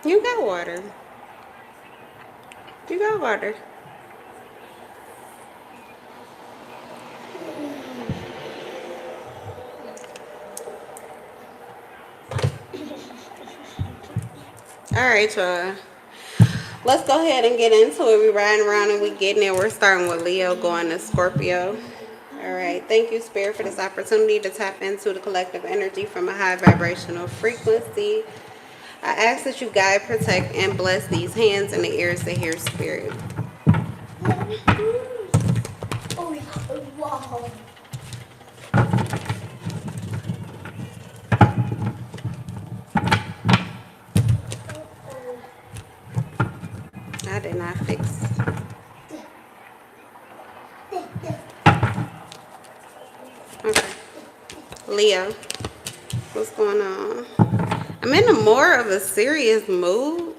You got water. You got water. All right, y'all. Let's go ahead and get into it. We riding around and we getting it. We're starting with Leo going to Scorpio. All right. Thank you, Spirit, for this opportunity to tap into the collective energy from a high vibrational frequency. I ask that you guide, protect, and bless these hands and the ears to hear Spirit. Wow. I did not fix. Okay. Leo, what's going on? I'm in a more of a serious mood.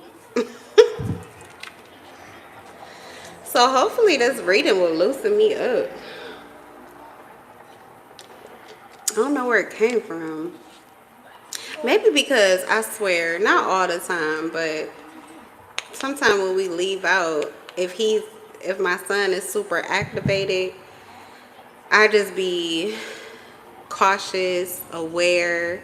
So hopefully this reading will loosen me up. I don't know where it came from. Maybe because I swear, not all the time, but sometimes when we leave out, if my son is super activated, I just be cautious, aware,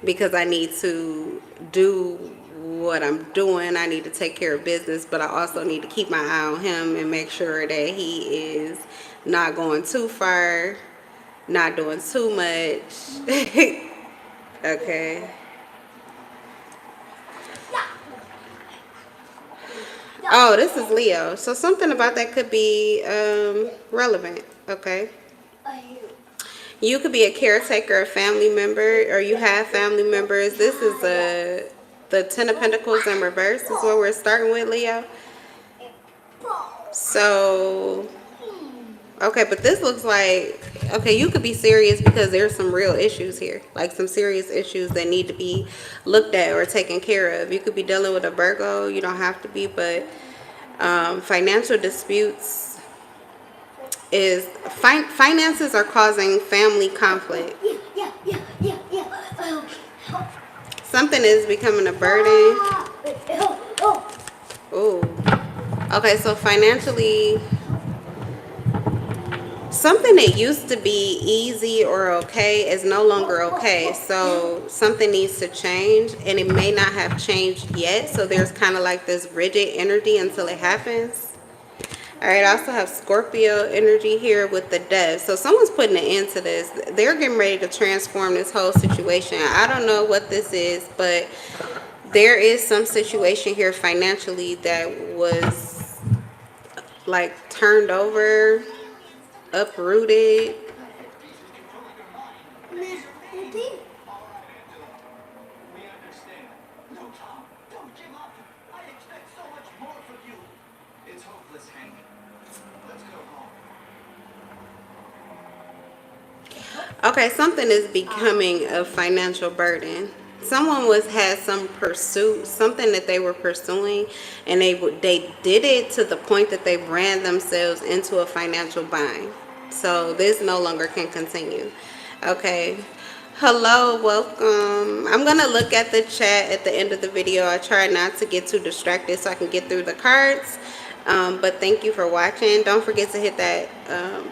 because I need to do what I'm doing. I need to take care of business, but I also need to keep my eye on him and make sure that he is not going too far, not doing too much. Okay. Oh, this is Leo. So something about that could be relevant. Okay. You could be a caretaker, a family member, or you have family members. This is the Ten of Pentacles in reverse is what we're starting with, Leo. So, okay, but this looks like, okay, you could be serious because there's some real issues here. Like some serious issues that need to be looked at or taken care of. You could be dealing with a Virgo. You don't have to be, but financial disputes finances are causing family conflict. Something is becoming a burden. Ooh. Okay, so financially, something that used to be easy or okay is no longer okay. So something needs to change, and it may not have changed yet. So there's kind of like this rigid energy until it happens. All right, I also have Scorpio energy here with the Death. So someone's putting an end to this. They're getting ready to transform this whole situation. I don't know what this is, but there is some situation here financially that was like turned over, uprooted. Okay, something is becoming a financial burden. Someone had some pursuit, something that they were pursuing, and they did it to the point that they ran themselves into a financial bind. So this no longer can continue. Okay. Hello, welcome. I'm going to look at the chat at the end of the video. I try not to get too distracted so I can get through the cards. But thank you for watching. Don't forget to hit that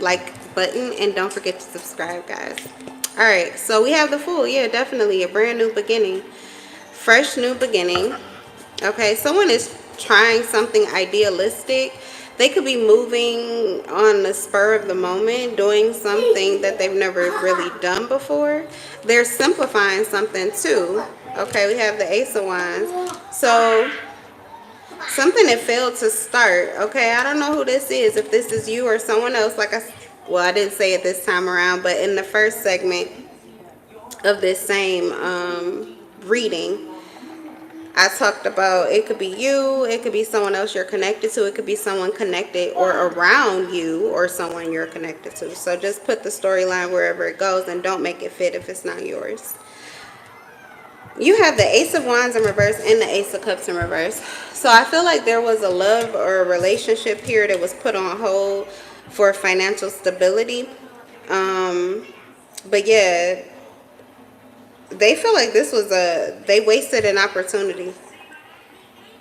like button, and don't forget to subscribe, guys. All right, so we have the Fool. Yeah, definitely a brand new beginning, fresh new beginning. Okay, someone is trying something idealistic. They could be moving on the spur of the moment, doing something that they've never really done before. They're simplifying something too. Okay, we have the Ace of Wands. So something that failed to start. Okay, I don't know who this is. If this is you or someone else, I didn't say it this time around, but in the first segment of this same reading, I talked about it could be you, it could be someone else you're connected to, it could be someone connected or around you or someone you're connected to. So just put the storyline wherever it goes and don't make it fit if it's not yours. You have the Ace of Wands in reverse and the Ace of Cups in reverse. So I feel like there was a love or a relationship here that was put on hold for financial stability. But yeah, they feel like they wasted an opportunity.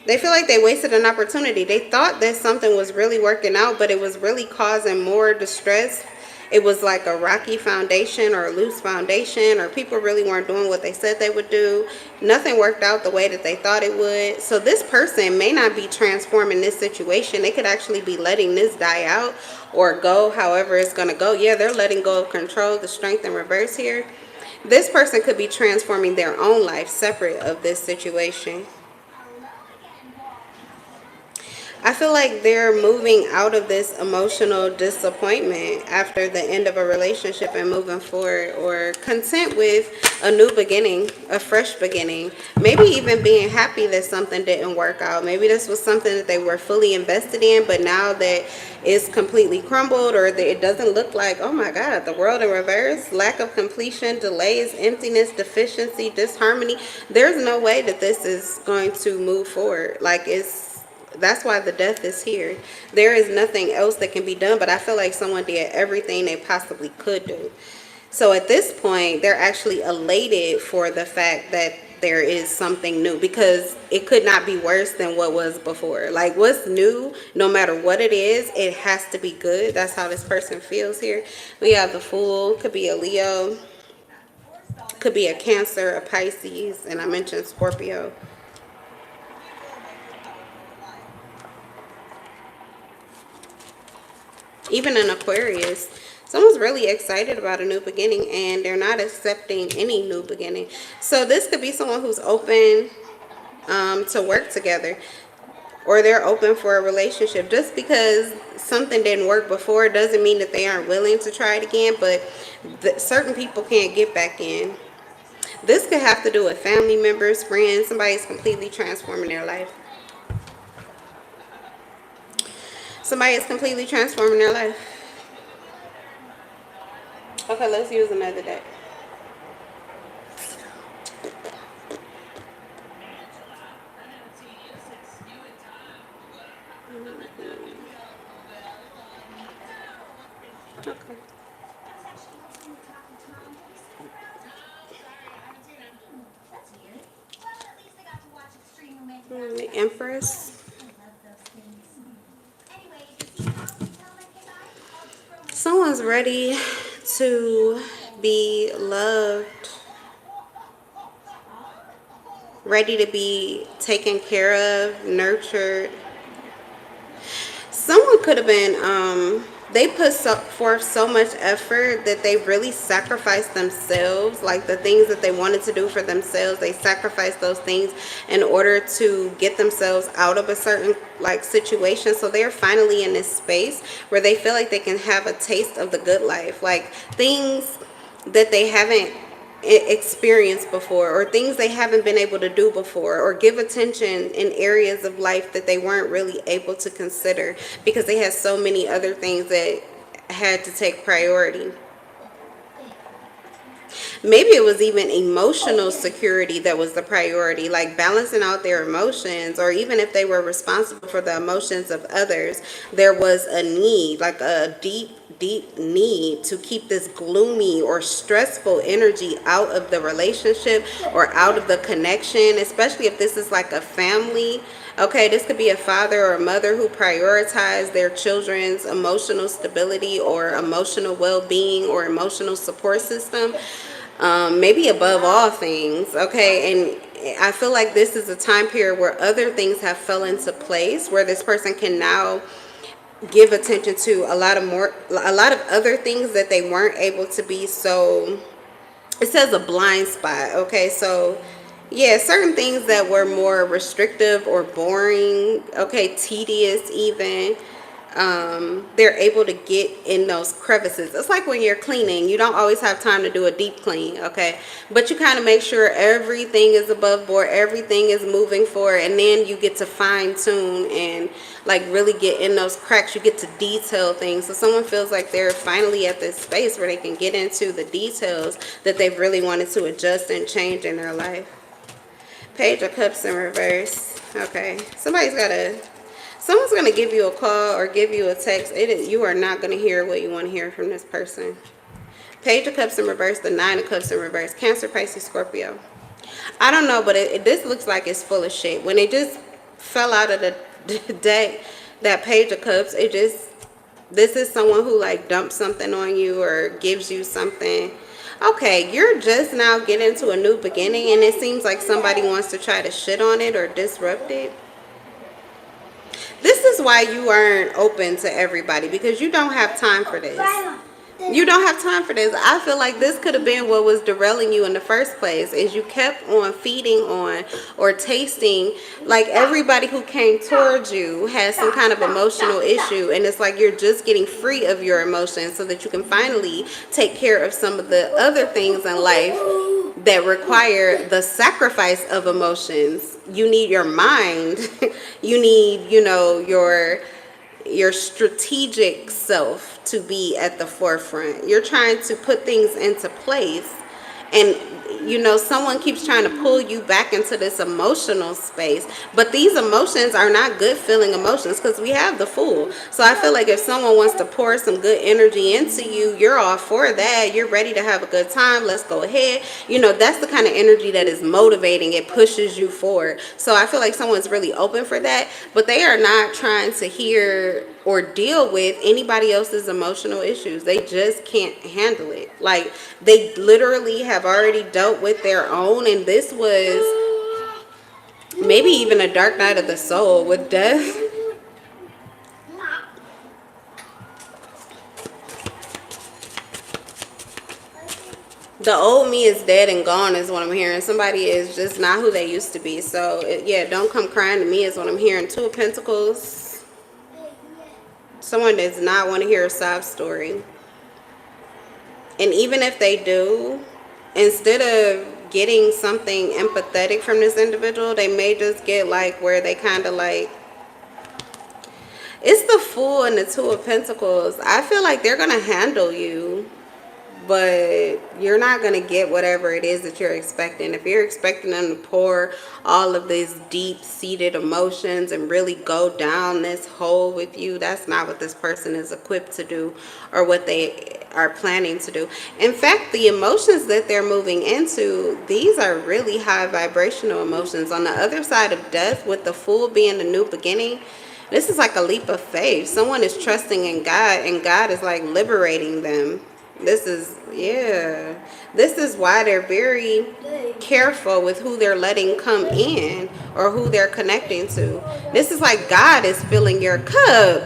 They feel like they wasted an opportunity. They thought that something was really working out, but it was really causing more distress. It was like a rocky foundation or a loose foundation, or people really weren't doing what they said they would do. Nothing worked out the way that they thought it would. So this person may not be transforming this situation. They could actually be letting this die out or go however it's going to go. Yeah, they're letting go of control, the strength in reverse here. This person could be transforming their own life separate of this situation. I feel like they're moving out of this emotional disappointment after the end of a relationship and moving forward, or content with a new beginning, a fresh beginning. Maybe even being happy that something didn't work out. Maybe this was something that they were fully invested in, but now that it's completely crumbled, or that it doesn't look like, oh my God, the world in reverse, lack of completion, delays, emptiness, deficiency, disharmony. There's no way that this is going to move forward. Like, that's why the death is here. There is nothing else that can be done, but I feel like someone did everything they possibly could do. So at this point, they're actually elated for the fact that there is something new, because it could not be worse than what was before. Like, what's new, no matter what it is, it has to be good. That's how this person feels here. We have the Fool. Could be a Leo. Could be a Cancer, a Pisces, and I mentioned Scorpio. Even an Aquarius. Someone's really excited about a new beginning, and they're not accepting any new beginning. So this could be someone who's open to work together, or they're open for a relationship. Just because something didn't work before doesn't mean that they aren't willing to try it again, but certain people can't get back in. This could have to do with family members, friends. Somebody's completely transforming their life. Somebody is completely transforming their life. Okay, let's use another deck. Okay. The Empress. Someone's ready to be loved, ready to be taken care of, nurtured. Someone could have been, they put forth so much effort that they really sacrificed themselves, like the things that they wanted to do for themselves. They sacrificed those things in order to get themselves out of a certain situation. So they're finally in this space where they feel like they can have a taste of the good life, like things that they haven't experienced before, or things they haven't been able to do before, or give attention in areas of life that they weren't really able to consider because they had so many other things that had to take priority. Maybe it was even emotional security that was the priority, like balancing out their emotions, or even if they were responsible for the emotions of others, there was a need, like a deep need to keep this gloomy or stressful energy out of the relationship or out of the connection, especially if this is like a family. Okay, this could be a father or a mother who prioritize their children's emotional stability or emotional well-being or emotional support system, maybe above all things. Okay, and I feel like this is a time period where other things have fell into place, where this person can now give attention to a lot of other things that they weren't able to be. So it says a blind spot. Okay, so yeah, certain things that were more restrictive or boring, okay, tedious even, they're able to get in those crevices. It's like when you're cleaning, you don't always have time to do a deep clean, okay, but you kind of make sure everything is above board, everything is moving forward, and then you get to fine tune and like really get in those cracks. You get to detail things. So someone feels like they're finally at this space where they can get into the details that they've really wanted to adjust and change in their life. Page of Cups in reverse. Okay, someone's going to give you a call or give you a text. You are not going to hear what you want to hear from this person. Page of Cups in reverse, the Nine of Cups in reverse. Cancer, Pisces, Scorpio. I don't know, but this looks like it's full of shit. When it just fell out of the deck, that Page of Cups, it just, this is someone who like dumps something on you or gives you something. Okay, you're just now getting to a new beginning, and it seems like somebody wants to try to shit on it or disrupt it. This is why you aren't open to everybody, because you don't have time for this. You don't have time for this. I feel like this could have been what was derailing you in the first place, is you kept on feeding on or tasting, like everybody who came towards you has some kind of emotional issue, and it's like you're just getting free of your emotions so that you can finally take care of some of the other things in life that require the sacrifice of emotions. You need your mind. You need, you know, your strategic self to be at the forefront. You're trying to put things into place, and you know, someone keeps trying to pull you back into this emotional space, but these emotions are not good feeling emotions, because we have the Fool. So I feel like if someone wants to pour some good energy into you, you're all for that. You're ready to have a good time. Let's go ahead. You know, that's the kind of energy that is motivating. It pushes you forward. So I feel like someone's really open for that, but they are not trying to hear or deal with anybody else's emotional issues. They just can't handle it. Like, they literally have already dealt with their own, and this was maybe even a dark night of the soul with death. The old me is dead and gone is what I'm hearing. Somebody is just not who they used to be. So yeah, don't come crying to me is what I'm hearing. Two of Pentacles. Someone does not want to hear a sob story. And even if they do, instead of getting something empathetic from this individual, they may just get like where they kind of like, it's the Fool and the Two of Pentacles. I feel like they're going to handle you, but you're not going to get whatever it is that you're expecting. If you're expecting them to pour all of these deep-seated emotions and really go down this hole with you, that's not what this person is equipped to do or what they are planning to do. In fact, the emotions that they're moving into, these are really high vibrational emotions. On the other side of death, with the Fool being the new beginning, this is like a leap of faith. Someone is trusting in God, and God is like liberating them. This is, yeah, this is why they're very careful with who they're letting come in or who they're connecting to. This is like God is filling your cup.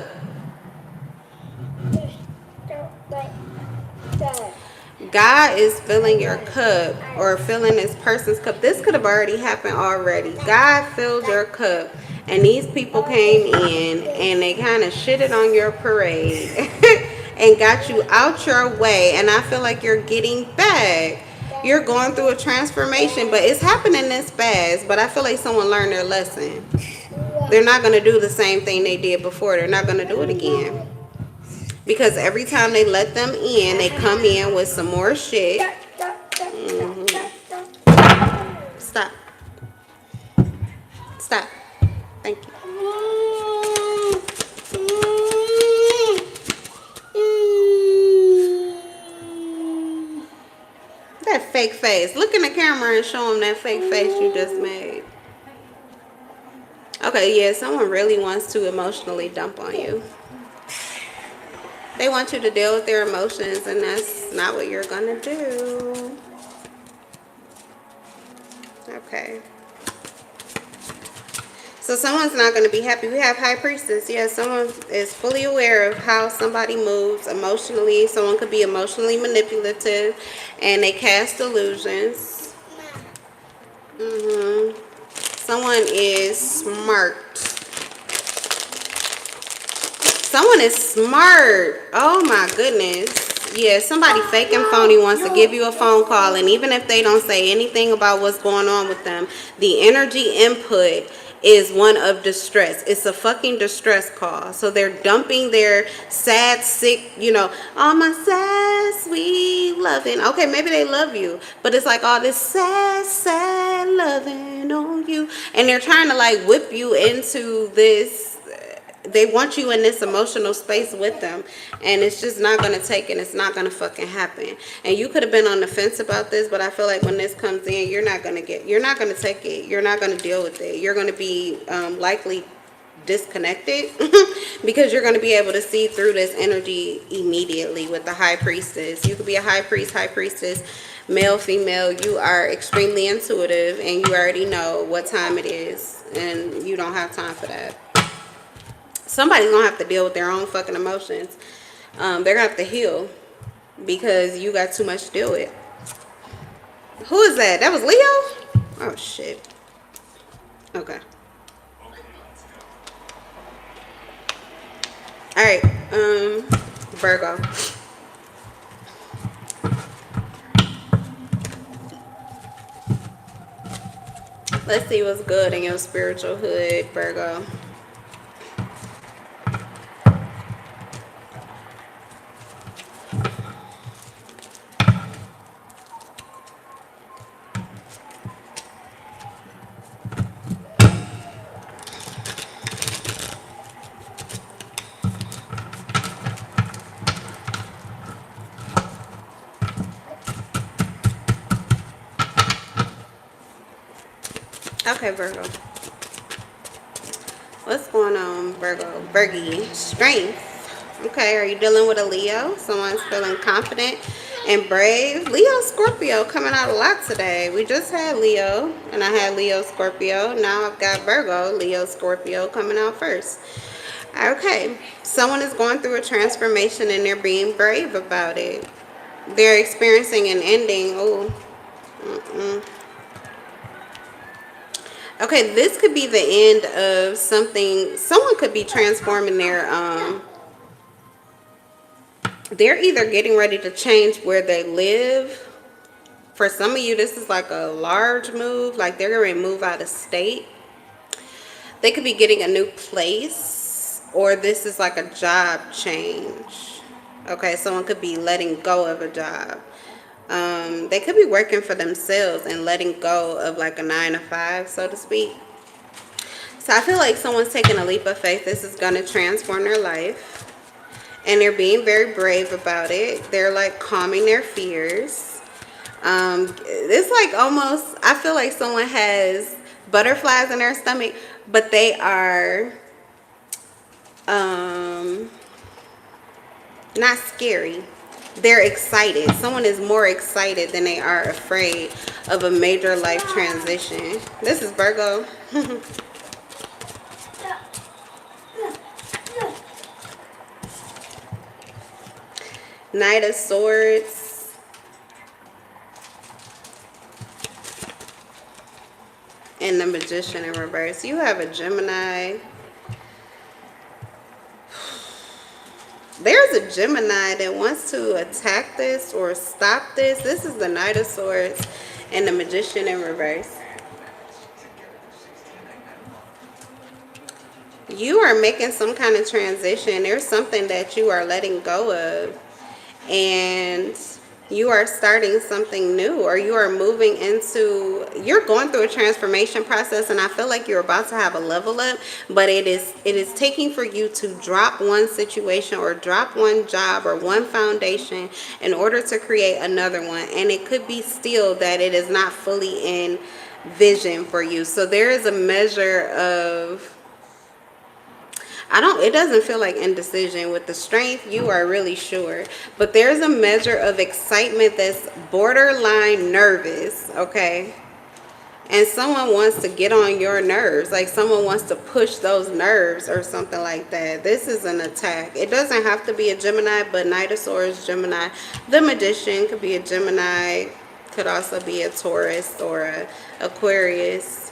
God is filling your cup, or filling this person's cup. This could have already happened already. God filled your cup, and these people came in and they kind of shitted on your parade and got you out your way. And I feel like you're getting back. You're going through a transformation, but it's happening this fast. But I feel like someone learned their lesson. They're not going to do the same thing they did before. They're not going to do it again. Because every time they let them in, they come in with some more shit. Stop. Stop. Thank you. That fake face. Look in the camera and show them that fake face you just made. Okay, yeah, someone really wants to emotionally dump on you. They want you to deal with their emotions, and that's not what you're gonna do. Okay. So someone's not going to be happy. We have High Priestess. Yeah, someone is fully aware of how somebody moves emotionally. Someone could be emotionally manipulative, and they cast illusions. Someone is smart. Someone is smart. Oh my goodness. Yeah, somebody fake and phony wants to give you a phone call, and even if they don't say anything about what's going on with them, the energy input is one of distress. It's a fucking distress call. So they're dumping their sad, sick, you know, all my sad, sweet loving. Okay, maybe they love you, but it's like all this sad, sad loving on you, and they're trying to like whip you into this they want you in this emotional space with them, and it's just not going to take it. It's not going to fucking happen. And you could have been on the fence about this, but I feel like when this comes in, you're not going to take it. You're not going to deal with it. You're going to be likely disconnected because you're going to be able to see through this energy immediately with the high priestess. You could be a high priest, high priestess, male, female. You are extremely intuitive, and you already know what time it is, and you don't have time for that. Somebody's gonna have to deal with their own fucking emotions. They're gonna have to heal because you got too much to deal with. Who is that? That was Leo? Oh shit. Okay. Alright, Virgo. Let's see what's good in your spiritual hood, Virgo. Okay, Virgo. What's going on, Virgo? Virgie. Strength. Okay, are you dealing with a Leo? Someone's feeling confident and brave. Leo Scorpio coming out a lot today. We just had Leo, and I had Leo Scorpio. Now I've got Virgo, Leo Scorpio coming out first. Okay, someone is going through a transformation and they're being brave about it. They're experiencing an ending. Oh, okay, this could be the end of something. Someone could be transforming they're either getting ready to change where they live. For some of you, this is like a large move, like they're going to move out of state. They could be getting a new place, or this is like a job change. Okay, someone could be letting go of a job. They could be working for themselves and letting go of like a 9-to-5, so to speak. So I feel like someone's taking a leap of faith. This is going to transform their life, and they're being very brave about it. They're like calming their fears. It's like almost, I feel like someone has butterflies in their stomach, but they are not scary. They're excited. Someone is more excited than they are afraid of a major life transition. This is Virgo. Knight of Swords. And the Magician in reverse. You have a Gemini. There's a Gemini that wants to attack this or stop this. This is the Knight of Swords and the Magician in reverse. You are making some kind of transition. There's something that you are letting go of, and you are starting something new, or you are moving into, you're going through a transformation process, and I feel like you're about to have a level up, but it is taking for you to drop one situation or drop one job or one foundation in order to create another one. And it could be still that it is not fully in vision for you. So there is a measure of, it doesn't feel like indecision. With the Strength, you are really sure. But there's a measure of excitement that's borderline nervous, okay? And someone wants to get on your nerves. Like someone wants to push those nerves or something like that. This is an attack. It doesn't have to be a Gemini, but Knight of Swords, Gemini. The Magician could be a Gemini. Could also be a Taurus or a Aquarius.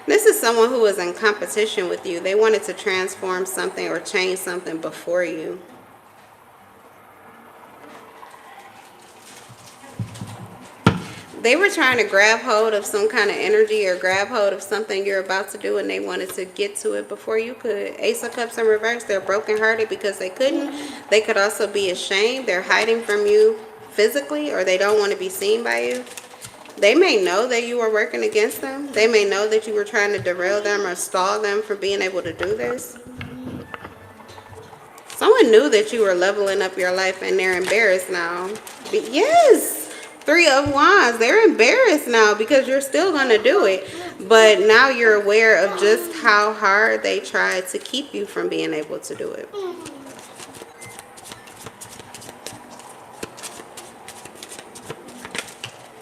This is someone who was in competition with you. They wanted to transform something or change something before you. They were trying to grab hold of some kind of energy or grab hold of something you're about to do, and they wanted to get to it before you could. Ace of Cups in reverse. They're brokenhearted because they couldn't. They could also be ashamed. They're hiding from you physically, or they don't want to be seen by you. They may know that you are working against them. They may know that you were trying to derail them or stall them from being able to do this. Someone knew that you were leveling up your life and they're embarrassed now. Yes, 3 of Wands. They're embarrassed now because you're still going to do it. But now you're aware of just how hard they tried to keep you from being able to do it.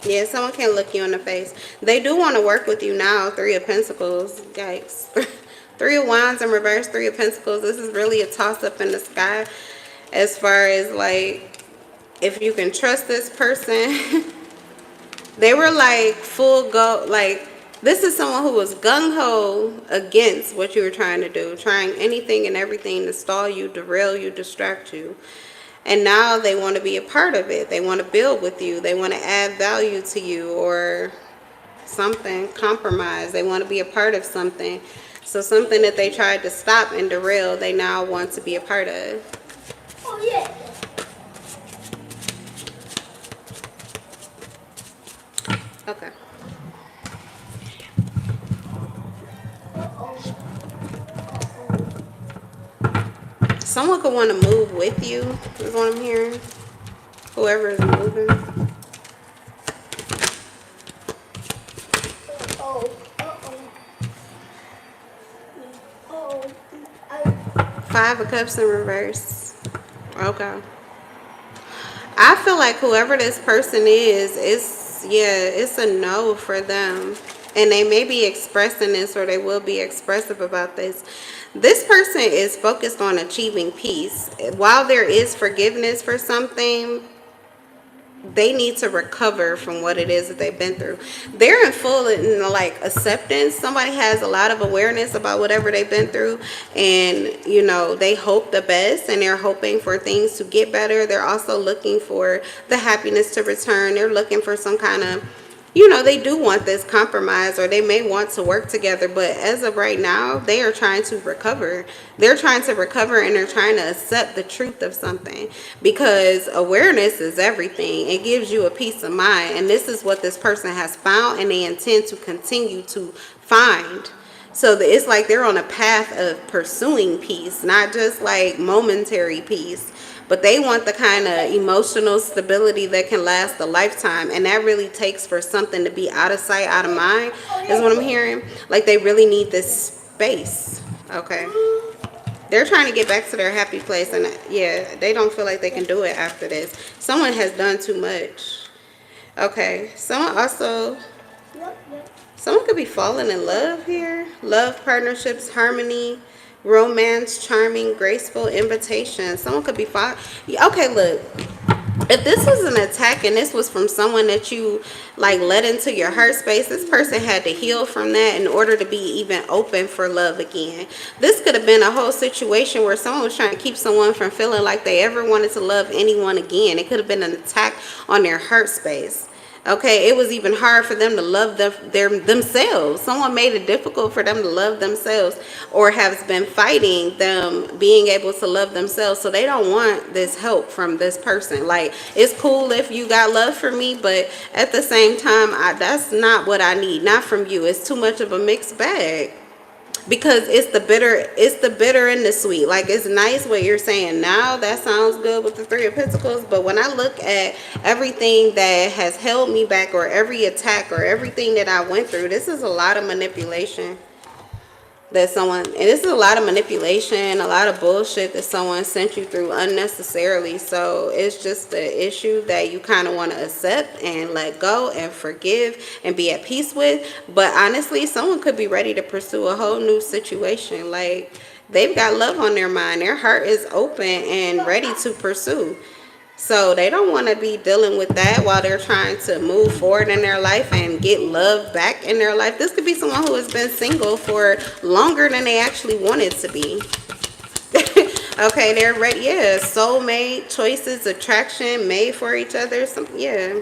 Yeah, someone can look you in the face. They do want to work with you now. 3 of Pentacles. Yikes. 3 of Wands in reverse, 3 of Pentacles. This is really a toss-up in the sky as far as, like, if you can trust this person. They were, like, full go. Like, this is someone who was gung-ho against what you were trying to do. Trying anything and everything to stall you, derail you, distract you. And now they want to be a part of it. They want to build with you. They want to add value to you or something, compromise. They want to be a part of something. So something that they tried to stop and derail, they now want to be a part of. Oh, yeah. Okay. Someone could want to move with you, is what I'm hearing. Whoever is moving. Five of Cups in reverse. Okay. I feel like whoever this person is, it's a no for them. And they may be expressing this, or they will be expressive about this. This person is focused on achieving peace. While there is forgiveness for something, they need to recover from what it is that they've been through. They're in full, like, acceptance. Somebody has a lot of awareness about whatever they've been through, and you know, they hope the best, and they're hoping for things to get better. They're also looking for the happiness to return. They're looking for some kind of, you know, they do want this compromise, or they may want to work together, but as of right now, they are trying to recover. They're trying to recover, and they're trying to accept the truth of something, because awareness is everything. It gives you a peace of mind, and this is what this person has found, and they intend to continue to find. So it's like they're on a path of pursuing peace, not just like momentary peace. But they want the kind of emotional stability that can last a lifetime. And that really takes for something to be out of sight, out of mind, is what I'm hearing. Like, they really need this space. Okay. They're trying to get back to their happy place. And yeah, they don't feel like they can do it after this. Someone has done too much. Okay. Someone could be falling in love here. Love, partnerships, harmony, romance, charming, graceful, invitation. Someone could be okay, look, if this was an attack and this was from someone that you like let into your heart space, this person had to heal from that in order to be even open for love again. This could have been a whole situation where someone was trying to keep someone from feeling like they ever wanted to love anyone again. It could have been an attack on their heart space. Okay, it was even hard for them to love themselves. Someone made it difficult for them to love themselves, or has been fighting them being able to love themselves. So they don't want this help from this person. Like, it's cool if you got love for me, but at the same time, that's not what I need. Not from you. It's too much of a mixed bag. Because it's the bitter and the sweet. Like, it's nice what you're saying now. That sounds good with the 3 of Pentacles. But when I look at everything that has held me back, or every attack, or everything that I went through, this is a lot of manipulation and this is a lot of manipulation, a lot of bullshit that someone sent you through unnecessarily. So it's just the issue that you kind of want to accept and let go and forgive and be at peace with. But honestly, someone could be ready to pursue a whole new situation. Like, they've got love on their mind. Their heart is open and ready to pursue. So they don't want to be dealing with that while they're trying to move forward in their life and get love back in their life. This could be someone who has been single for longer than they actually wanted to be. Okay, they're ready. Yeah, soulmate, choices, attraction, made for each other. Yeah.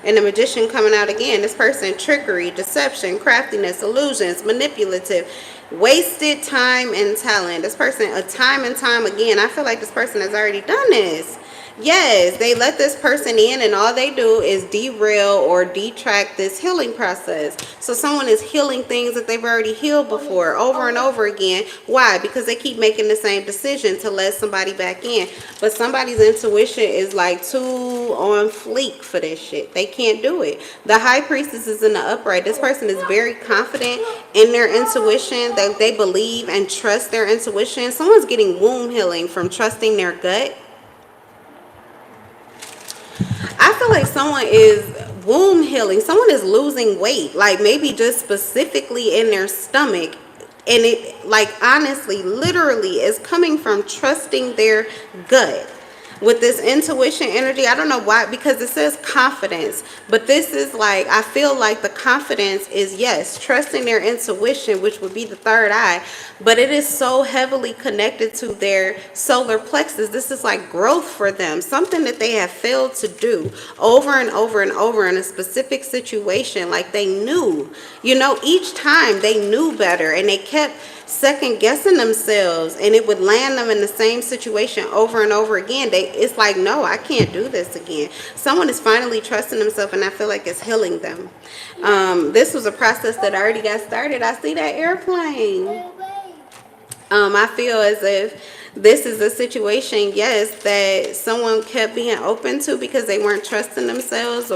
And the Magician coming out again. This person, trickery, deception, craftiness, illusions, manipulative, wasted time and talent. This person, a time and time again. I feel like this person has already done this. Yes, they let this person in and all they do is derail or detract this healing process. So someone is healing things that they've already healed before over and over again. Why? Because they keep making the same decision to let somebody back in. But somebody's intuition is like too on fleek for this shit. They can't do it. The high priestess is in the upright. This person is very confident in their intuition, that they believe and trust their intuition. Someone's getting womb healing from trusting their gut. I feel like someone is womb healing. Someone is losing weight, like maybe just specifically in their stomach. And it, like, honestly, literally is coming from trusting their gut. With this intuition energy, I don't know why, because it says confidence, but this is like, I feel like the confidence is, yes, trusting their intuition, which would be the third eye, but it is so heavily connected to their solar plexus. This is like growth for them, something that they have failed to do over and over and over in a specific situation. Like they knew, you know, each time they knew better and they kept second guessing themselves, and it would land them in the same situation over and over again. It's like, no, I can't do this again. Someone is finally trusting themselves, and I feel like it's healing them. This was a process that already got started. I see that airplane. I feel as if this is a situation, yes, that someone kept being open to because they weren't trusting themselves,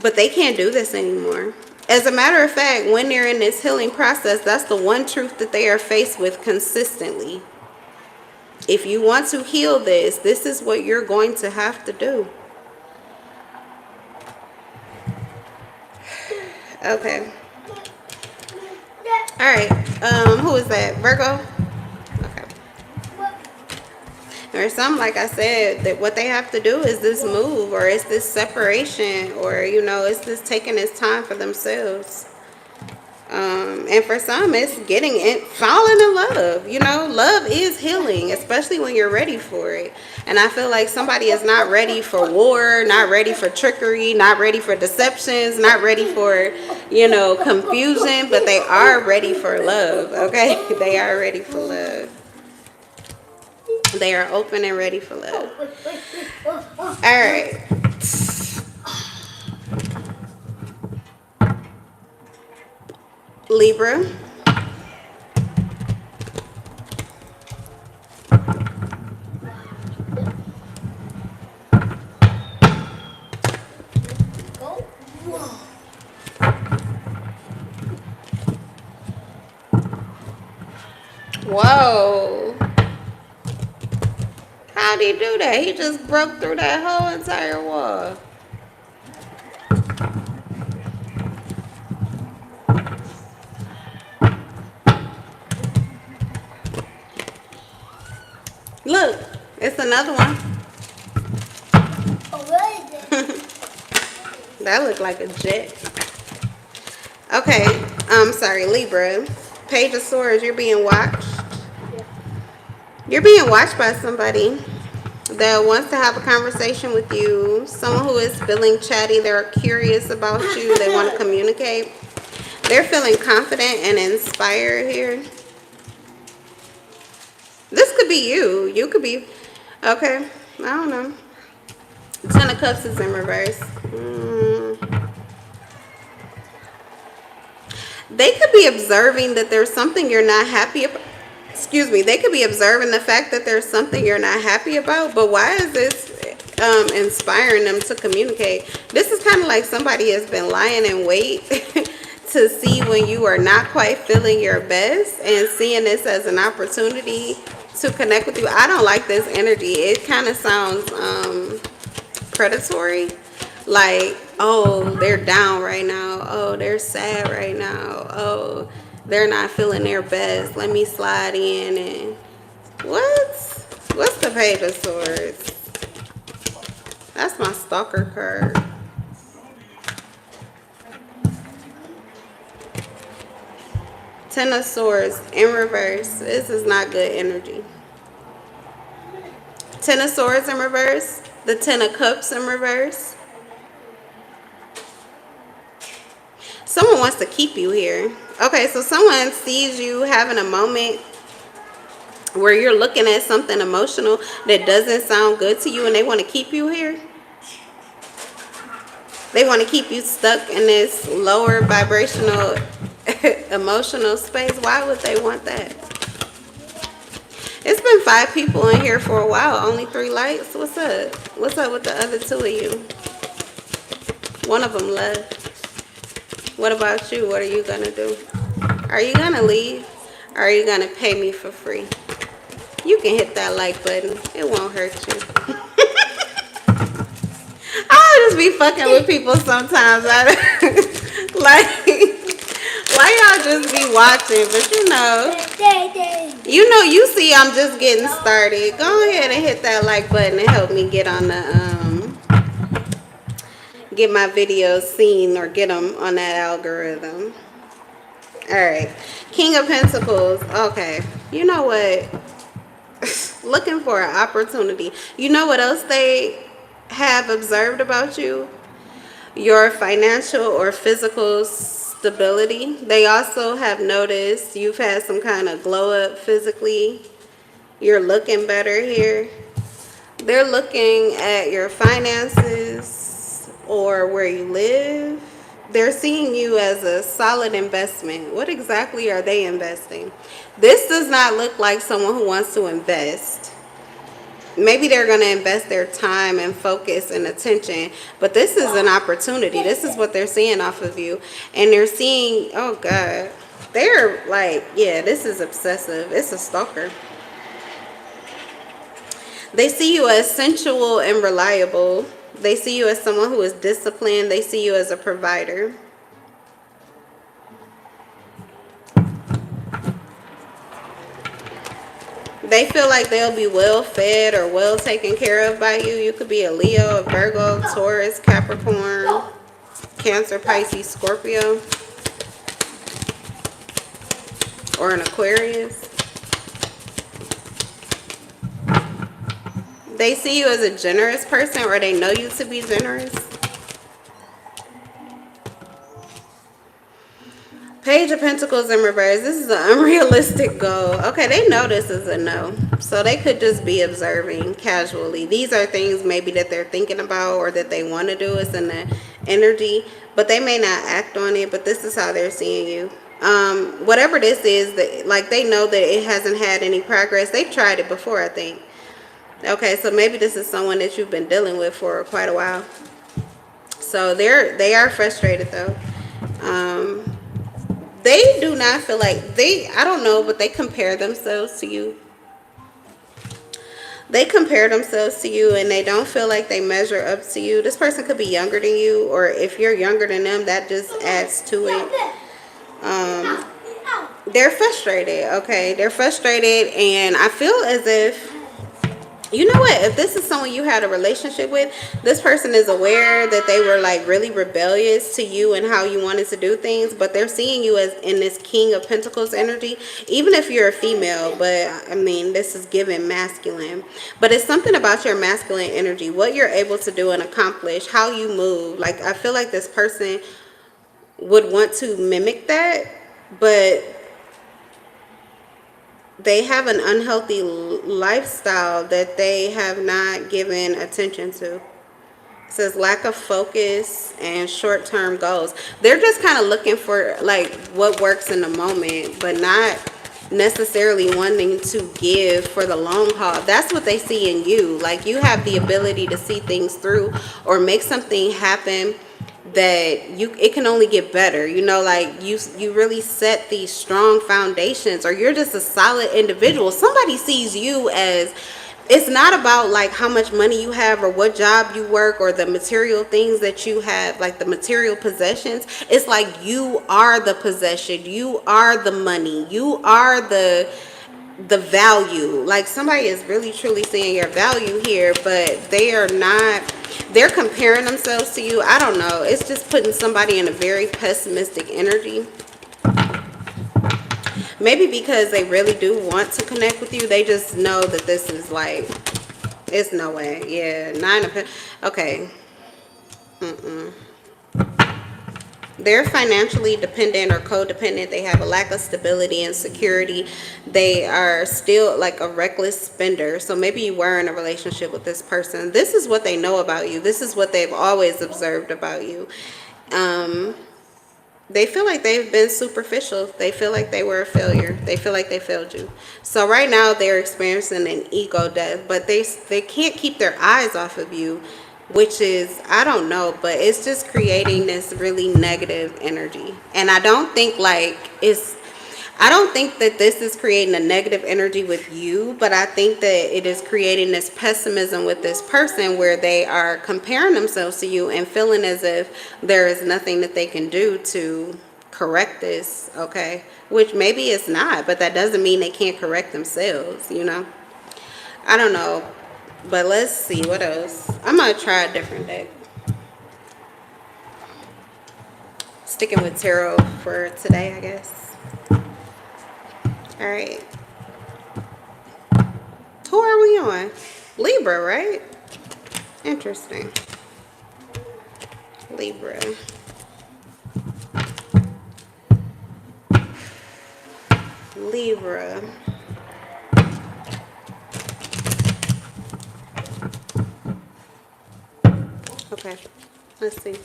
but they can't do this anymore. As a matter of fact, when they're in this healing process, that's the one truth that they are faced with consistently. If you want to heal this, this is what you're going to have to do. Okay. All right. Who is that? Virgo? Okay. Or something, like I said, that what they have to do is this move, or it's this separation, or, you know, it's this taking this time for themselves. And for some, it's getting it, falling in love. You know, love is healing, especially when you're ready for it. And I feel like somebody is not ready for war, not ready for trickery, not ready for deceptions, not ready for, you know, confusion, but they are ready for love. Okay, they are ready for love. They are open and ready for love. All right. Libra. Whoa. How'd he do that? He just broke through that whole entire wall. Look, it's another one. That looked like a jet. Okay, I'm sorry, Libra. Page of Swords, you're being watched. You're being watched by somebody that wants to have a conversation with you. Someone who is feeling chatty. They're curious about you. They want to communicate. They're feeling confident and inspired here. This could be you. You could be, okay, I don't know. Ten of Cups is in reverse. They could be observing that there's something you're not happy about. Excuse me. They could be observing the fact that there's something you're not happy about. But why is this inspiring them to communicate? This is kind of like somebody has been lying in wait to see when you are not quite feeling your best, and seeing this as an opportunity to connect with you. I don't like this energy. It kind of sounds predatory. Like, oh, they're down right now. Oh, they're sad right now. Oh, they're not feeling their best. Let me slide in and... What's the Page of Swords? That's my stalker card. Ten of Swords in reverse. This is not good energy. Ten of Swords in reverse. The Ten of Cups in reverse. Someone wants to keep you here. Okay, so someone sees you having a moment where you're looking at something emotional that doesn't sound good to you and they want to keep you here. They want to keep you stuck in this lower vibrational emotional space. Why would they want that? It's been 5 people in here for a while. Only 3 likes. What's up? What's up with the other 2 of you? One of them left. What about you? What are you going to do? Are you going to leave? Or are you going to pay me for free? You can hit that like button. It won't hurt you. I'll just be fucking with people sometimes. Like, why y'all just be watching? But you see I'm just getting started. Go ahead and hit that like button and help me get on the, get my videos seen or get them on that algorithm. All right. King of Pentacles. Okay. You know what? Looking for an opportunity. You know what else they have observed about you? Your financial or physical stability. They also have noticed you've had some kind of glow up physically. You're looking better here. They're looking at your finances or where you live. They're seeing you as a solid investment. What exactly are they investing? This does not look like someone who wants to invest. Maybe they're going to invest their time and focus and attention, but this is an opportunity. This is what they're seeing off of you. And they're seeing, oh God, they're like, yeah, this is obsessive. It's a stalker. They see you as sensual and reliable. They see you as someone who is disciplined. They see you as a provider. They feel like they'll be well fed or well taken care of by you. You could be a Leo, a Virgo, Taurus, Capricorn, Cancer, Pisces, Scorpio, or an Aquarius. They see you as a generous person, or they know you to be generous. Page of Pentacles in reverse. This is an unrealistic goal. Okay, they know this is a no. So they could just be observing casually. These are things maybe that they're thinking about or that they want to do. It's in the energy. But they may not act on it. But this is how they're seeing you. Whatever this is, like they know that it hasn't had any progress. They've tried it before, I think. Okay, so maybe this is someone that you've been dealing with for quite a while. So they are frustrated though. They do not feel like I don't know, but they compare themselves to you. They compare themselves to you and they don't feel like they measure up to you. This person could be younger than you, or if you're younger than them, that just adds to it. They're frustrated, okay? They're frustrated, and I feel as if, you know what, if this is someone you had a relationship with, this person is aware that they were like really rebellious to you and how you wanted to do things, but they're seeing you as in this King of Pentacles energy, even if you're a female. But I mean, this is given masculine, but it's something about your masculine energy, what you're able to do and accomplish, how you move. Like, I feel like this person would want to mimic that, but they have an unhealthy lifestyle that they have not given attention to. It says lack of focus and short-term goals. They're just kind of looking for like what works in the moment, but not necessarily wanting to give for the long haul. That's what they see in you. Like, you have the ability to see things through or make something happen that it can only get better, you know, like you really set these strong foundations, or you're just a solid individual. Somebody sees you as, it's not about like how much money you have or what job you work or the material things that you have, like the material possessions. It's like you are the possession, you are the money, you are the value. Like, somebody is really truly seeing your value here, but they are not. They're comparing themselves to you. I don't know. It's just putting somebody in a very pessimistic energy. Maybe because they really do want to connect with you. They just know that this is like, it's no way. Yeah, 9 of Pentacles. Okay. They're financially dependent or codependent. They have a lack of stability and security. They are still like a reckless spender. So maybe you were in a relationship with this person. This is what they know about you. This is what they've always observed about you. They feel like they've been superficial. They feel like they were a failure. They feel like they failed you. So right now they're experiencing an ego death, but they can't keep their eyes off of you, which is, I don't know, but it's just creating this really negative energy. And I don't think that this is creating a negative energy with you, but I think that it is creating this pessimism with this person where they are comparing themselves to you and feeling as if there is nothing that they can do to correct this, okay? Which maybe it's not, but that doesn't mean they can't correct themselves, you know? I don't know, but let's see what else. I'm going to try a different deck. Sticking with tarot for today, I guess. All right. Who are we on? Libra, right? Interesting. Libra. Libra. Okay. Let's see.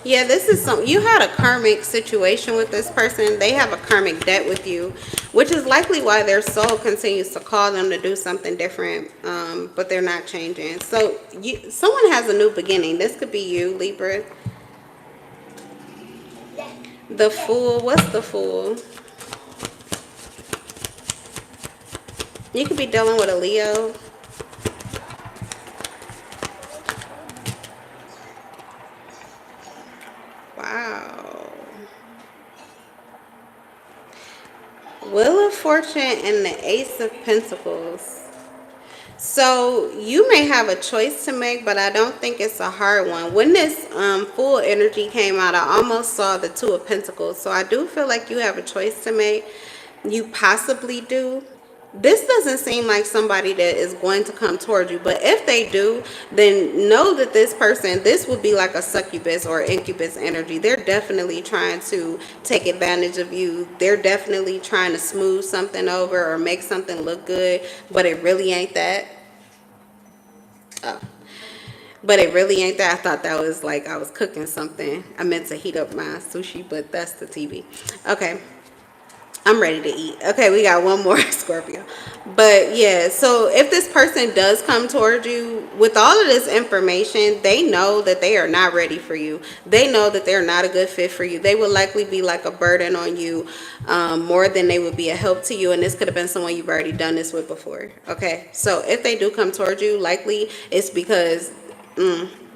Yeah, this is some, you had a karmic situation with this person. They have a karmic debt with you, which is likely why their soul continues to call them to do something different, but they're not changing. So someone has a new beginning. This could be you, Libra. The Fool. What's the Fool? You could be dealing with a Leo. Wow. Wheel of Fortune and the Ace of Pentacles. So you may have a choice to make, but I don't think it's a hard one. When this Fool energy came out, I almost saw the Two of Pentacles. So I do feel like you have a choice to make. You possibly do. This doesn't seem like somebody that is going to come towards you, but if they do, then know that this person, this would be like a succubus or incubus energy. They're definitely trying to take advantage of you. They're definitely trying to smooth something over or make something look good, but it really ain't that. Oh. But it really ain't that. I thought that was like I was cooking something. I meant to heat up my sushi, but that's the TV. Okay. I'm ready to eat. Okay, we got one more, Scorpio. But yeah, so if this person does come towards you with all of this information, they know that they are not ready for you. They know that they're not a good fit for you. They would likely be like a burden on you, more than they would be a help to you. And this could have been someone you've already done this with before. Okay, so if they do come towards you, likely it's because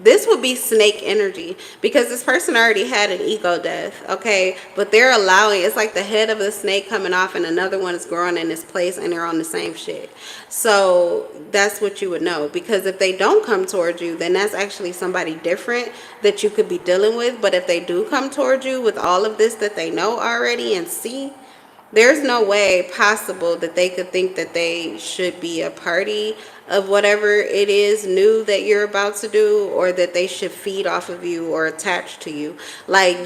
this would be snake energy, because this person already had an ego death, okay? But they're allowing, it's like the head of the snake coming off and another one is growing in its place and they're on the same shit. So that's what you would know, because if they don't come towards you, then that's actually somebody different that you could be dealing with. But if they do come towards you with all of this that they know already and see, there's no way possible that they could think that they should be a party of whatever it is new that you're about to do, or that they should feed off of you or attach to you. Like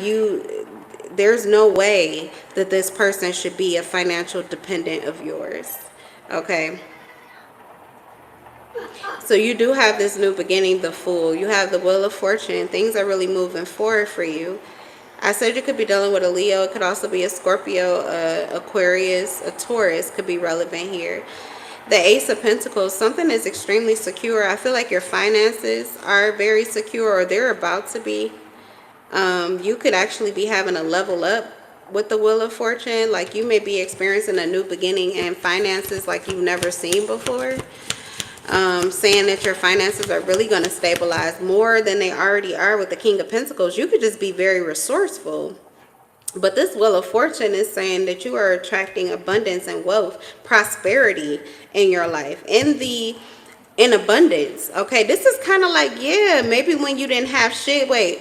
there's no way that this person should be a financial dependent of yours. Okay. So you do have this new beginning, the Fool. You have the Wheel of Fortune. Things are really moving forward for you. I said you could be dealing with a Leo. It could also be a Scorpio, Aquarius, a Taurus could be relevant here. The Ace of Pentacles, something is extremely secure. I feel like your finances are very secure, or they're about to be. You could actually be having a level up with the Wheel of Fortune. Like you may be experiencing a new beginning and finances like you've never seen before. Saying that your finances are really going to stabilize more than they already are with the King of Pentacles. You could just be very resourceful. But this Wheel of Fortune is saying that you are attracting abundance and wealth, prosperity in your life, in abundance. Okay, this is kind of like, yeah, maybe when you didn't have shit. Wait,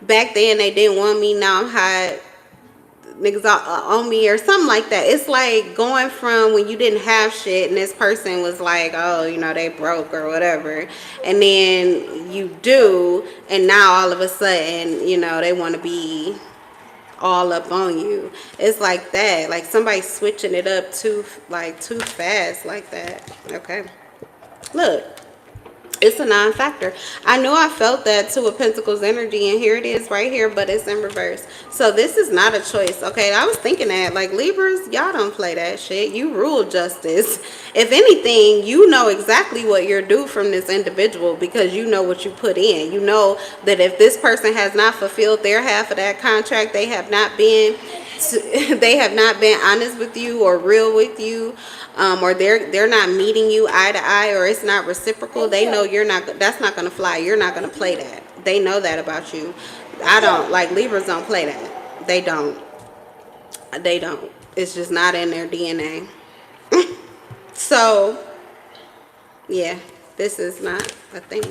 back then they didn't want me, now I'm hot. niggas on me or something like that. It's like going from when you didn't have shit and this person was like, oh, you know, they broke or whatever, and then you do, and now all of a sudden, you know, they want to be all up on you. It's like that, like somebody switching it up too fast like that. Okay, look, it's a non-factor. I knew I felt that Two of Pentacles energy, and here it is right here, but it's in reverse. So this is not a choice. Okay, I was thinking that, like, Libras, y'all don't play that shit. You rule justice. If anything, you know exactly what you're due from this individual, because you know what you put in. You know that if this person has not fulfilled their half of that contract, they have not been honest with you or real with you, or they're not meeting you eye to eye, or it's not reciprocal. They know you're not, that's not going to fly. You're not going to play that. They know that about you. I don't, like, Libras don't play that. They don't. It's just not in their DNA. So yeah, this is not a thing.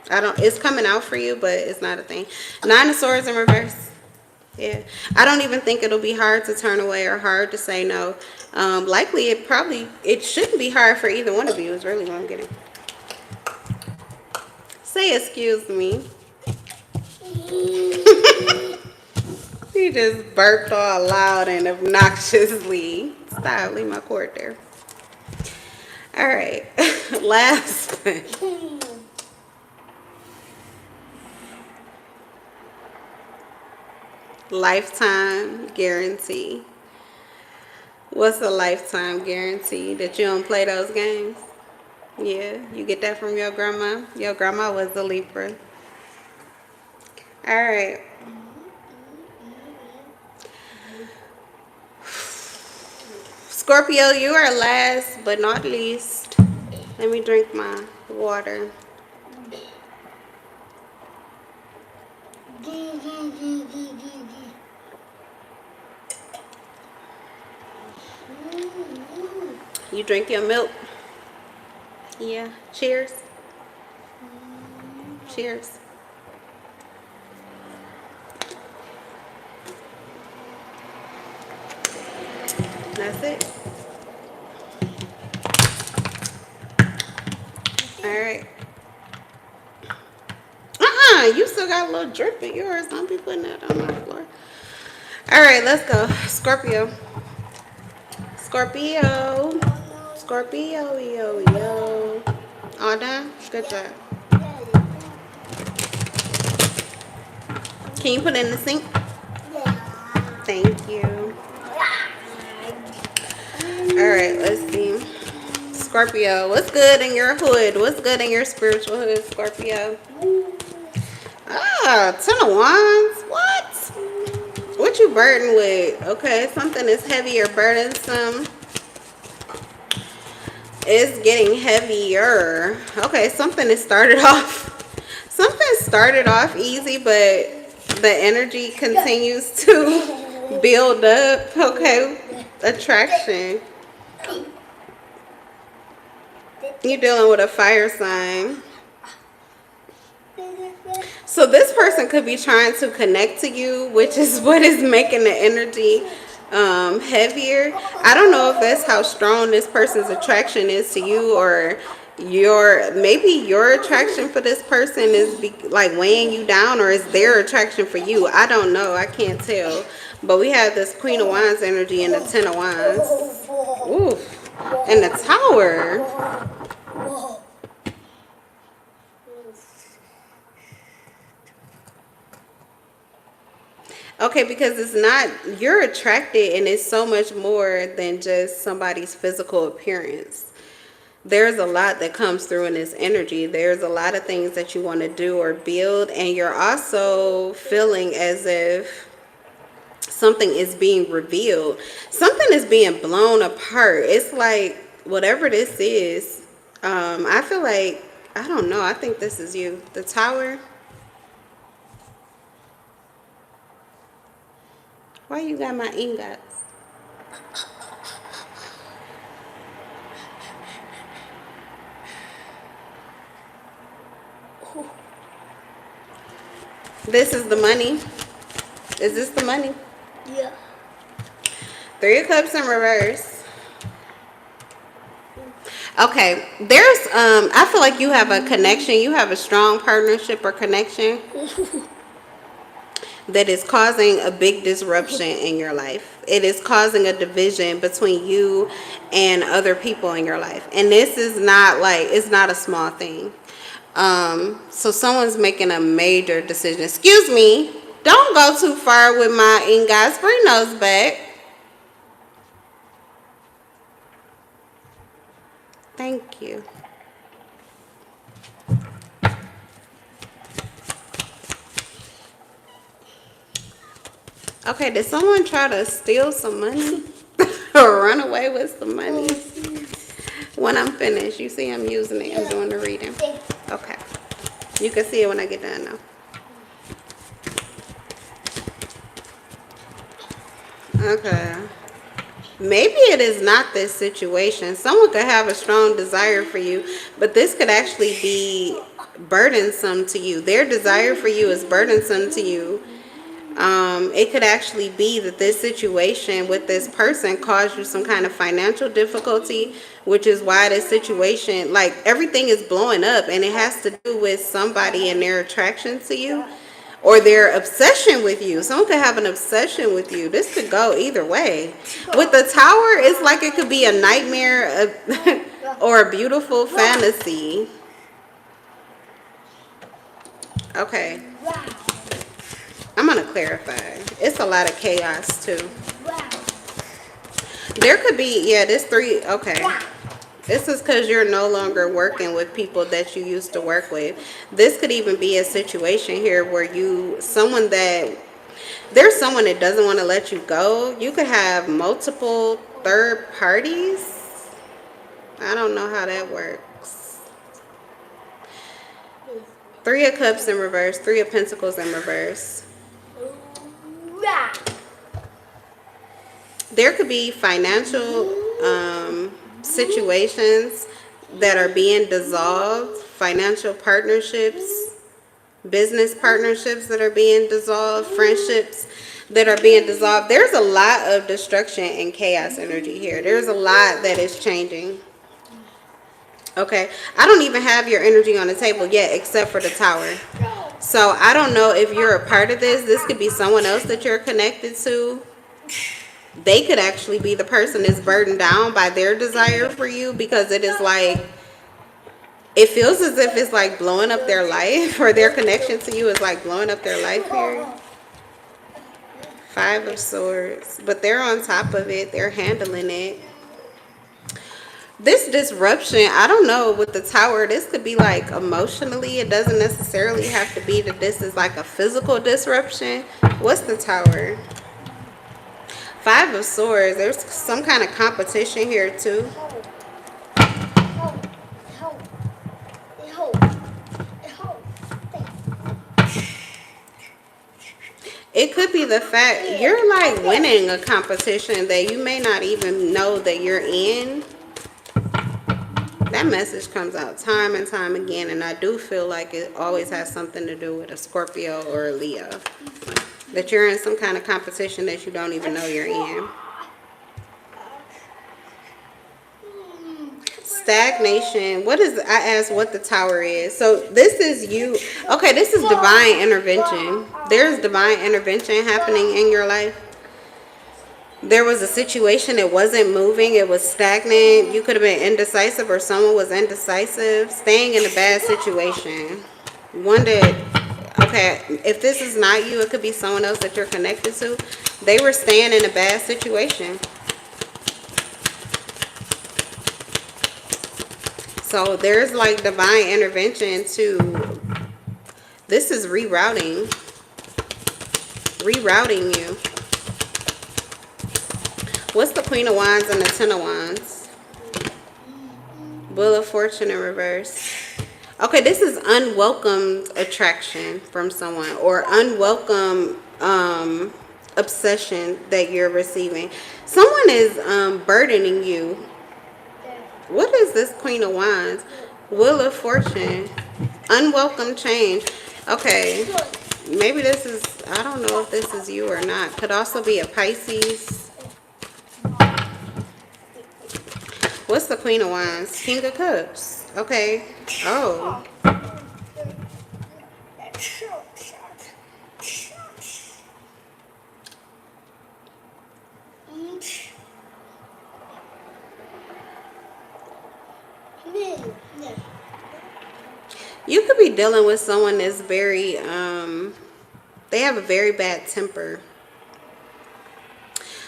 It's coming out for you, but it's not a thing. Nine of Swords in reverse. Yeah, I don't even think it'll be hard to turn away or hard to say no. Likely it shouldn't be hard for either one of you is really what I'm getting. Say excuse me. He just burped all loud and obnoxiously. Stop, leave my cord there. All right, last one. Lifetime guarantee. What's a lifetime guarantee? That you don't play those games? Yeah, you get that from your grandma. Your grandma was a Libra. All right. Scorpio, you are last but not least. Let me drink my water. You drink your milk? Yeah. Cheers. Cheers. That's it. All right. You still got a little drip in yours. Don't be putting that on my floor. All right, let's go. Scorpio. Scorpio. Scorpio, yo. All done? Good job. Can you put it in the sink? Thank you. All right, let's see. Scorpio, what's good in your hood? What's good in your spiritual hood, Scorpio? Ten of Wands. What you burdened with? Okay, something is heavy or burdensome. It's getting heavier. Okay, something started off easy, but the energy continues to build up. Okay, attraction. You're dealing with a fire sign. So this person could be trying to connect to you, which is what is making the energy heavier. I don't know if that's how strong this person's attraction is to you, or maybe your attraction for this person is like weighing you down, or is their attraction for you. I don't know. I can't tell. But we have this Queen of Wands energy and the Ten of Wands. Ooh. And the Tower. Okay, because it's not, you're attracted, and it's so much more than just somebody's physical appearance. There's a lot that comes through in this energy. There's a lot of things that you want to do or build, and you're also feeling as if something is being revealed. Something is being blown apart. It's like, whatever this is, I feel like, I don't know, I think this is you. The Tower. Why you got my ingots? This is the money. Is this the money? Yeah. Three of Cups in reverse. Okay, there's I feel like you have a connection. You have a strong partnership or connection that is causing a big disruption in your life. It is causing a division between you and other people in your life. And this is not like, it's not a small thing. So someone's making a major decision. Excuse me, don't go too far with my ingots. Bring those back. Thank you. Okay, did someone try to steal some money or run away with some money? When I'm finished, you see I'm using it. I'm doing the reading. Okay. You can see it when I get done now. Okay. Maybe it is not this situation. Someone could have a strong desire for you, but this could actually be burdensome to you. Their desire for you is burdensome to you. It could actually be that this situation with this person caused you some kind of financial difficulty, which is why this situation, like everything is blowing up, and it has to do with somebody and their attraction to you or their obsession with you. Someone could have an obsession with you. This could go either way. With the Tower, it's like it could be a nightmare or a beautiful fantasy. Okay. I'm going to clarify. It's a lot of chaos, too. There could be, yeah, this three, okay. This is because you're no longer working with people that you used to work with. This could even be a situation here where there's someone that doesn't want to let you go. You could have multiple third parties. I don't know how that works. Three of Cups in reverse, Three of Pentacles in reverse. There could be financial situations that are being dissolved, financial partnerships, business partnerships that are being dissolved, friendships that are being dissolved. There's a lot of destruction and chaos energy here. There's a lot that is changing. Okay, I don't even have your energy on the table yet except for the Tower. So I don't know if you're a part of this. This could be someone else that you're connected to. They could actually be the person that's burdened down by their desire for you, because it is like, it feels as if it's like blowing up their life, or their connection to you is like blowing up their life here. Five of Swords. But they're on top of it. They're handling it. This disruption, I don't know, with the Tower, this could be like emotionally. It doesn't necessarily have to be that this is like a physical disruption. What's the Tower? Five of Swords. There's some kind of competition here too. It could be the fact you're like winning a competition that you may not even know that you're in. That message comes out time and time again, and I do feel like it always has something to do with a Scorpio or a Leo. That you're in some kind of competition that you don't even know you're in. Stagnation. What is, I asked what the Tower is. So this is you. Okay, this is divine intervention. There's divine intervention happening in your life. There was a situation that wasn't moving. It was stagnant. You could have been indecisive, or someone was indecisive. Staying in a bad situation. One that, okay, if this is not you, it could be someone else that you're connected to. They were staying in a bad situation. So there's like divine intervention to, this is rerouting you. What's the Queen of Wands and the Ten of Wands? Wheel of Fortune in reverse. Okay, this is unwelcomed attraction from someone, or unwelcome obsession that you're receiving. Someone is burdening you. What is this Queen of Wands? Wheel of Fortune. Unwelcome change. Okay, maybe this is, I don't know if this is you or not. Could also be a Pisces. What's the Queen of Wands? King of Cups. Okay. Oh. You could be dealing with someone that's very, they have a very bad temper.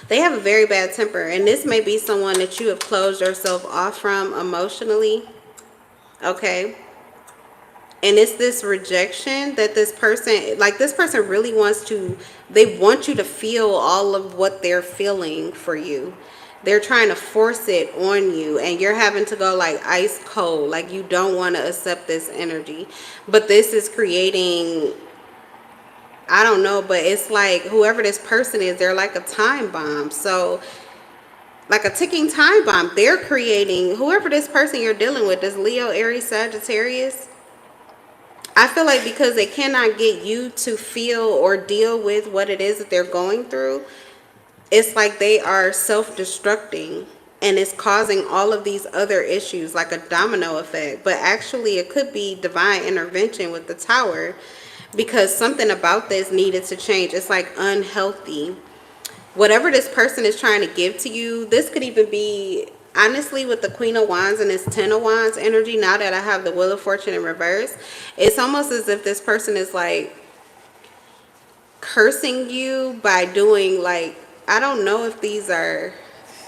They have a very bad temper, and this may be someone that you have closed yourself off from emotionally. Okay. And it's this rejection that this person, like this person really wants to, they want you to feel all of what they're feeling for you. They're trying to force it on you, and you're having to go like ice cold, like you don't want to accept this energy. But this is creating, I don't know, but it's like whoever this person is, they're like a time bomb. So like a ticking time bomb, they're creating, whoever this person you're dealing with, is Leo, Aries, Sagittarius. I feel like because they cannot get you to feel or deal with what it is that they're going through, it's like they are self-destructing, and it's causing all of these other issues like a domino effect. But actually it could be divine intervention with the Tower, because something about this needed to change. It's like unhealthy. Whatever this person is trying to give to you, this could even be, honestly, with the Queen of Wands and this Ten of Wands energy, now that I have the Wheel of Fortune in reverse, it's almost as if this person is like cursing you by doing, like, I don't know if these are,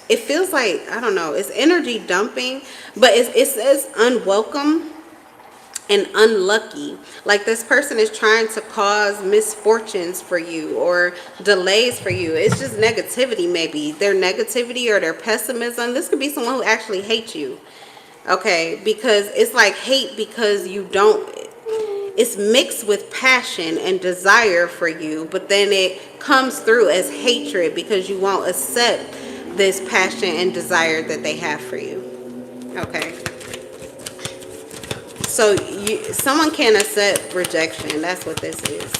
it feels like, I don't know, it's energy dumping, but it says unwelcome and unlucky. Like this person is trying to cause misfortunes for you or delays for you. It's just negativity, maybe their negativity or their pessimism. This could be someone who actually hates you. Okay, because it's like hate because you don't, it's mixed with passion and desire for you, but then it comes through as hatred because you won't accept this passion and desire that they have for you. Okay. So someone can't accept rejection. That's what this is.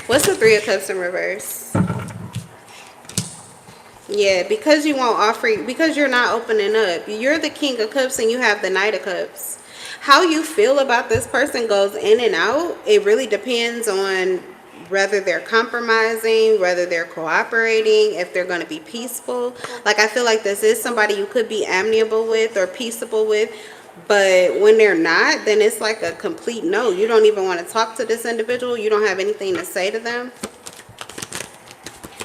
What's the Three of Cups in reverse? Yeah, because you won't offer, because you're not opening up. You're the King of Cups and you have the Knight of Cups. How you feel about this person goes in and out. It really depends on whether they're compromising, whether they're cooperating, if they're going to be peaceful. Like I feel like this is somebody you could be amiable with or peaceable with, but when they're not, then it's like a complete no. You don't even want to talk to this individual. You don't have anything to say to them.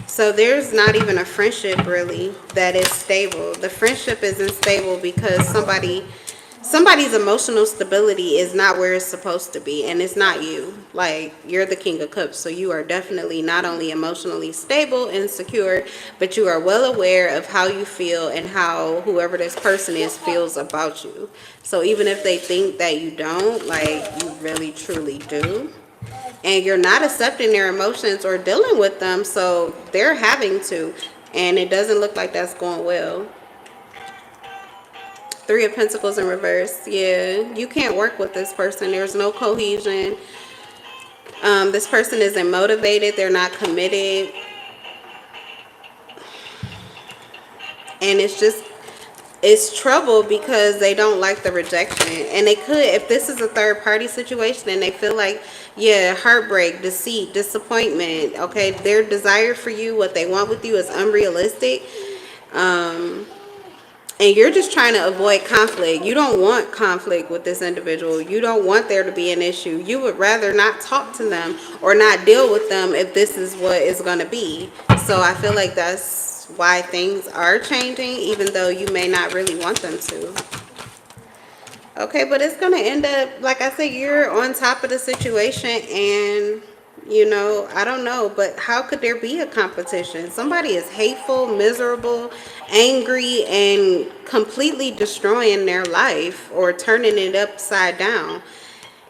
So there's not even a friendship really that is stable. The friendship isn't stable because somebody's emotional stability is not where it's supposed to be, and it's not you. Like, you're the King of Cups, so you are definitely not only emotionally stable and secure, but you are well aware of how you feel and how whoever this person is feels about you. So even if they think that you don't, like, you really truly do. And you're not accepting their emotions or dealing with them, so they're having to, and it doesn't look like that's going well. Three of Pentacles in reverse. Yeah, you can't work with this person. There's no cohesion. This person isn't motivated. They're not committed. And it's trouble because they don't like the rejection. And they could, if this is a third party situation and they feel like, yeah, heartbreak, deceit, disappointment, okay, their desire for you, what they want with you is unrealistic. And you're just trying to avoid conflict. You don't want conflict with this individual. You don't want there to be an issue. You would rather not talk to them or not deal with them if this is what it's going to be. So I feel like that's why things are changing, even though you may not really want them to. Okay, but it's going to end up, like I said, you're on top of the situation, and you know, I don't know, but how could there be a competition? Somebody is hateful, miserable, angry, and completely destroying their life or turning it upside down.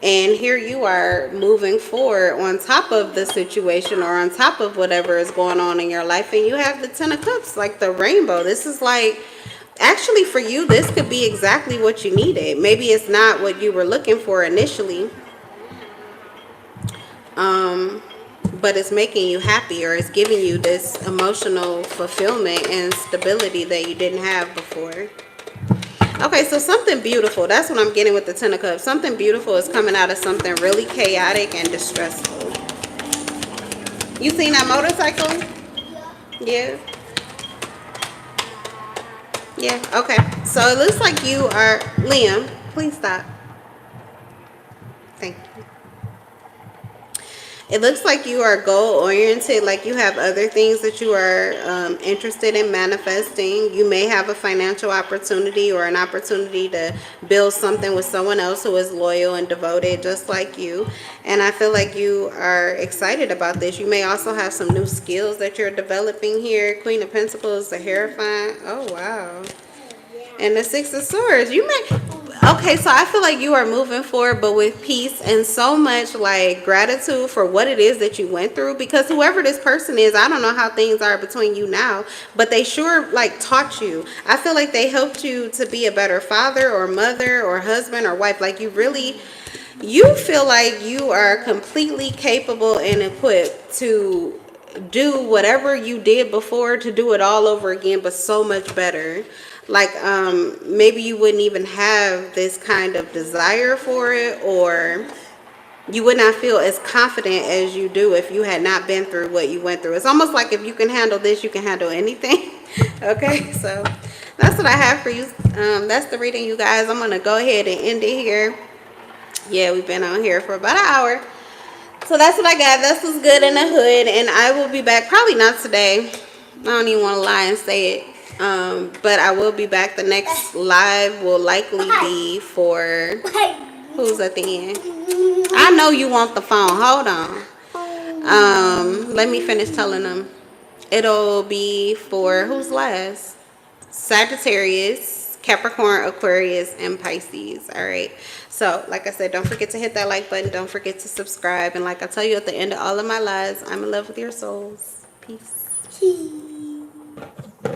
And here you are moving forward on top of the situation or on top of whatever is going on in your life, and you have the Ten of Cups, like the rainbow. This is like, actually for you, this could be exactly what you needed. Maybe it's not what you were looking for initially. but it's making you happy, or it's giving you this emotional fulfillment and stability that you didn't have before. Okay, so something beautiful. That's what I'm getting with the Ten of Cups. Something beautiful is coming out of something really chaotic and distressful. You seen that motorcycle? Yeah. Yeah, okay. So it looks like you are... Liam, please stop. Thank you. It looks like you are goal oriented, like you have other things that you are interested in manifesting. You may have a financial opportunity or an opportunity to build something with someone else who is loyal and devoted just like you. And I feel like you are excited about this. You may also have some new skills that you're developing here. Queen of Pentacles, the Hierophant. Oh, wow. And the Six of Swords. You may... Okay, so I feel like you are moving forward, but with peace and so much like gratitude for what it is that you went through. Because whoever this person is, I don't know how things are between you now, but they sure like taught you. I feel like they helped you to be a better father or mother or husband or wife. Like you feel like you are completely capable and equipped to do whatever you did before, to do it all over again, but so much better. Like maybe you wouldn't even have this kind of desire for it, or you would not feel as confident as you do if you had not been through what you went through. It's almost like if you can handle this, you can handle anything. Okay, so that's what I have for you. That's the reading, you guys. I'm gonna go ahead and end it here. Yeah, we've been on here for about an hour. So that's what I got. This was good in the hood, and I will be back probably not today. I don't even want to lie and say it. But I will be back. The next live will likely be for... Who's at the end? I know you want the phone. Hold on. Let me finish telling them. It'll be for... Who's last? Sagittarius, Capricorn, Aquarius, and Pisces. All right. So, like I said, don't forget to hit that like button. Don't forget to subscribe. And like I tell you at the end of all of my lives, I'm in love with your souls. Peace.